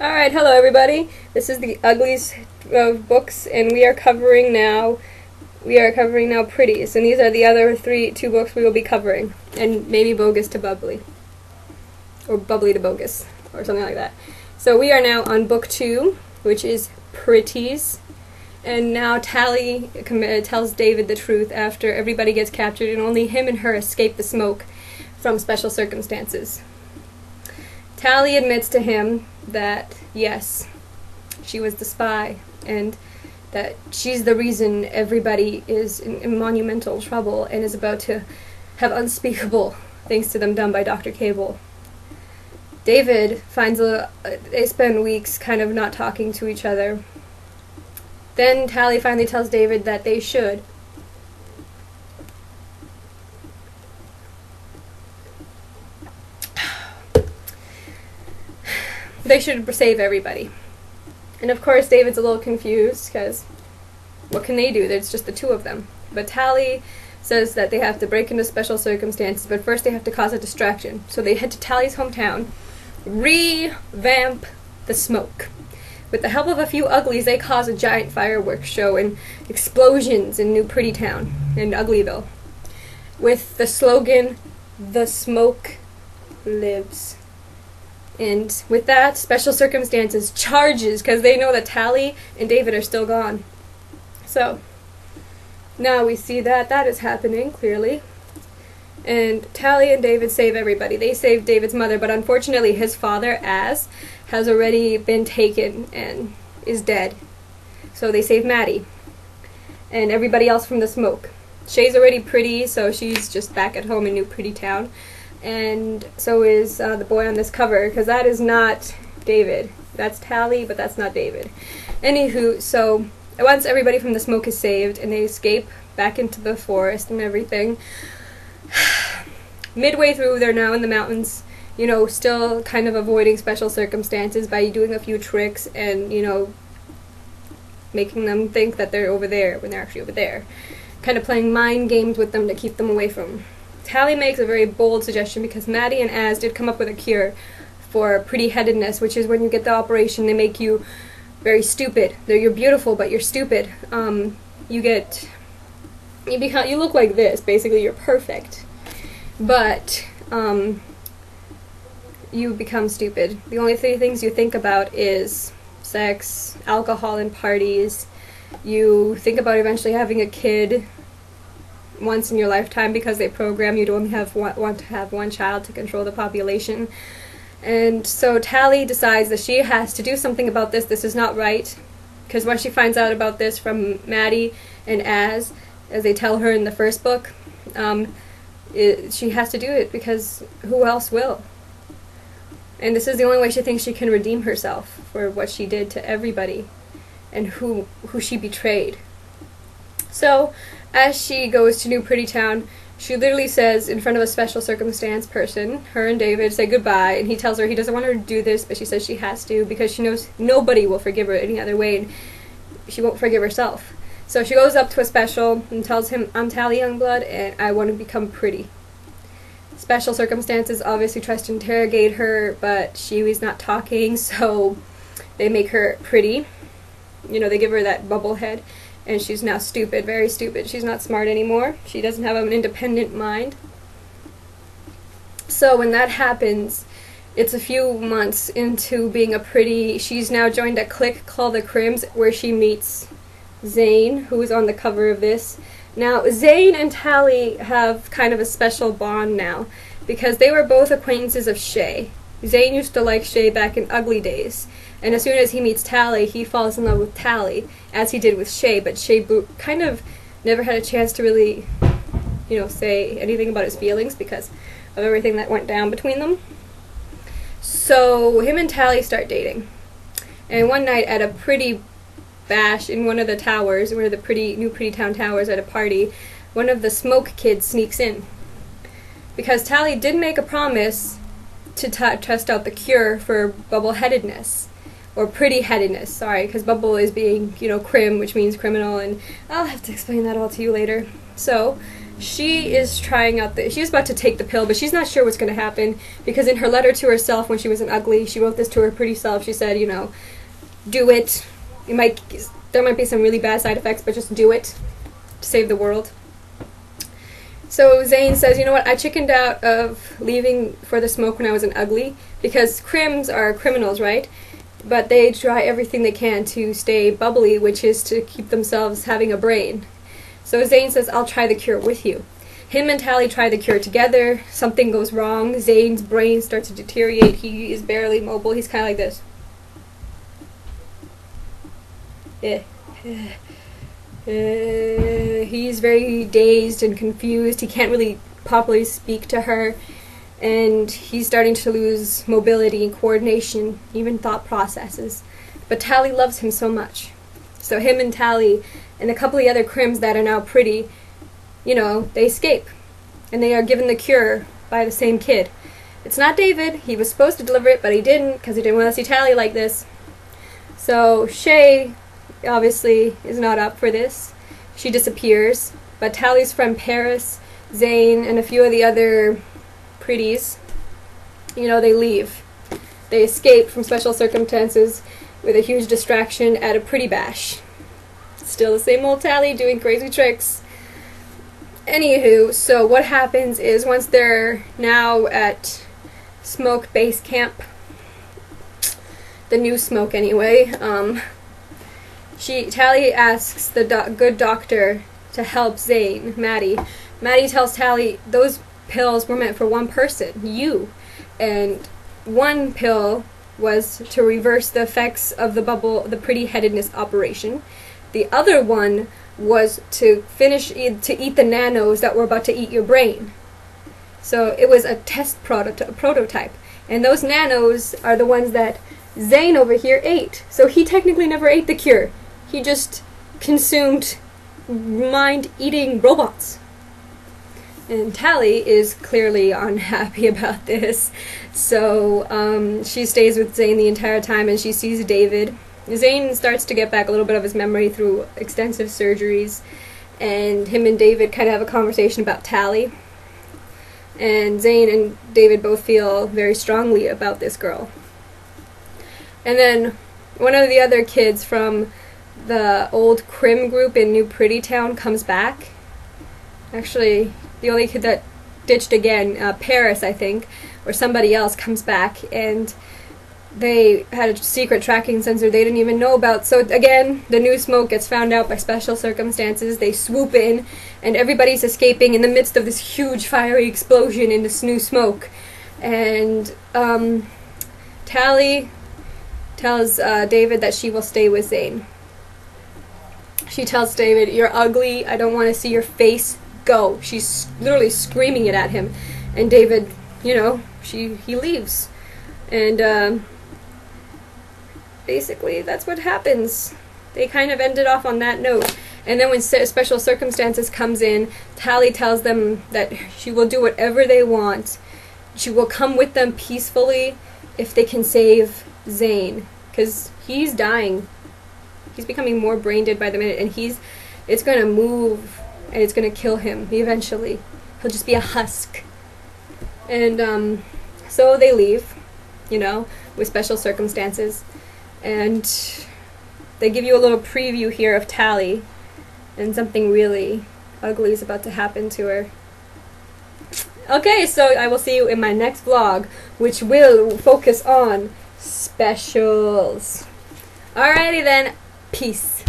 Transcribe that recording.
Alright, hello everybody. This is the Uglies books, and we are covering now Pretties, and these are the other two books we will be covering, and maybe Bogus to Bubbly, or Bubbly to Bogus, or something like that. So we are now on book 2, which is Pretties, and now Tally tells David the truth after everybody gets captured and only him and her escape the smoke from special circumstances. Tally admits to him that, yes, she was the spy, and that she's the reason everybody is in monumental trouble and is about to have unspeakable things to them done by Dr. Cable. David finds they spend weeks kind of not talking to each other. Then Tally finally tells David that they should. They should save everybody. And of course David's a little confused because what can they do? There's just the two of them. But Tally says that they have to break into special circumstances, but first they have to cause a distraction. So they head to Tally's hometown, revamp the smoke. With the help of a few uglies, they cause a giant fireworks show and explosions in New Pretty Town and Uglyville, with the slogan, "The smoke lives." And with that, special circumstances charges because they know that Tally and David are still gone. So now we see that is happening clearly. And Tally and David save everybody. They save David's mother, but unfortunately his father, Az, has already been taken and is dead. So they save Maddy and everybody else from the smoke. Shay's already pretty, so she's just back at home in New Pretty Town. And so is the boy on this cover, because that is not David. That's Tally, but that's not David. Anywho, so once everybody from the smoke is saved and they escape back into the forest and everything, midway through they're now in the mountains, still kind of avoiding special circumstances by doing a few tricks and, making them think that they're over there when they're actually over there. Kind of playing mind games with them to keep them away from. Tally makes a very bold suggestion because Maddy and Az did come up with a cure for pretty-headedness, which is when you get the operation, they make you very stupid. You're beautiful, but you're stupid. You look like this. Basically, you're perfect, but you become stupid. The only three things you think about is sex, alcohol, and parties. You think about eventually having a kid once in your lifetime because they program you to only want to have one child to control the population. And so Tally decides that she has to do something about this. This is not right, because when she finds out about this from Maddy and Az, as they tell her in the first book, she has to do it because who else will? And this is the only way she thinks she can redeem herself for what she did to everybody and who she betrayed. So as she goes to New Pretty Town, she literally says in front of a special circumstance person, her and David say goodbye, and he tells her he doesn't want her to do this, but she says she has to because she knows nobody will forgive her any other way, and she won't forgive herself. So she goes up to a special and tells him, "I'm Tally Youngblood, and I want to become pretty." Special circumstances obviously tries to interrogate her, but she was not talking, so they make her pretty. They give her that bubble head. And she's now stupid, very stupid. She's not smart anymore. She doesn't have an independent mind. So when that happens, it's a few months into being a pretty. She's now joined a clique called the Crims, where she meets Zane, who is on the cover of this. Now, Zane and Tally have kind of a special bond now, because they were both acquaintances of Shay. Zane used to like Shay back in Ugly Days. And as soon as he meets Tally, he falls in love with Tally, as he did with Shay, but Shay kind of never had a chance to really, say anything about his feelings because of everything that went down between them. So him and Tally start dating. And one night at a pretty bash in one of the towers, one of the New Pretty Town towers at a party, one of the smoke kids sneaks in. Because Tally did make a promise to test out the cure for bubble-headedness. Or pretty-headedness, sorry, because bubble is being, crim, which means criminal, and I'll have to explain that all to you later. So, she is trying out she's about to take the pill, but she's not sure what's going to happen, because in her letter to herself when she was an ugly, she wrote this to her pretty self. She said, you know, do it. There might be some really bad side effects, but just do it to save the world. So Zane says, you know what, I chickened out of leaving for the smoke when I was an ugly, because crims are criminals, right? But they try everything they can to stay bubbly, which is to keep themselves having a brain. So Zane says, I'll try the cure with you. Him and Tally try the cure together. Something goes wrong. Zane's brain starts to deteriorate. He is barely mobile. He's kind of like this. He's very dazed and confused. He can't really properly speak to her. And he's starting to lose mobility and coordination, even thought processes. But Tally loves him so much. So him and Tally and a couple of other crims that are now pretty, you know, they escape. And they are given the cure by the same kid. It's not David. He was supposed to deliver it, but he didn't, because he didn't want to see Tally like this. So Shay, obviously, is not up for this. She disappears. But Tally's friend Paris, Zane, and a few of the other pretties, you know, they leave. They escape from special circumstances with a huge distraction at a pretty bash. Still the same old Tally doing crazy tricks. Anywho, so what happens is once they're now at Smoke Base Camp, the new Smoke anyway, Tally asks the good doctor to help Zane, Maddy. Maddy tells Tally those pills were meant for one person, you, and one pill was to reverse the effects of the pretty headedness operation. The other one was to eat the nanos that were about to eat your brain. So it was a test prototype, and those nanos are the ones that Zane over here ate. So he technically never ate the cure. He just consumed mind-eating robots. And Tally is clearly unhappy about this, so she stays with Zane the entire time, and she sees David. Zane starts to get back a little bit of his memory through extensive surgeries, and him and David kind of have a conversation about Tally. And Zane and David both feel very strongly about this girl. And then one of the other kids from the old crim group in New Pretty Town comes back. Actually, the only kid that ditched again, Paris, I think, or somebody else, comes back, and they had a secret tracking sensor they didn't even know about. So again, the new Smoke gets found out by special circumstances. They swoop in, and everybody's escaping in the midst of this huge fiery explosion in this new Smoke. And Tally tells David that she will stay with Zane. She tells David, "You're ugly. I don't want to see your face. Go." She's literally screaming it at him, and David, you know, he leaves, and basically that's what happens. They kind of ended off on that note, and then when special circumstances comes in, Tally tells them that she will do whatever they want. She will come with them peacefully if they can save Zane, because he's dying. He's becoming more brain dead by the minute, and it's going to move, and it's going to kill him eventually. He'll just be a husk. And so they leave, you know, with special circumstances. And they give you a little preview here of Tally, and something really ugly is about to happen to her. Okay, so I will see you in my next vlog, which will focus on specials. Alrighty then, peace.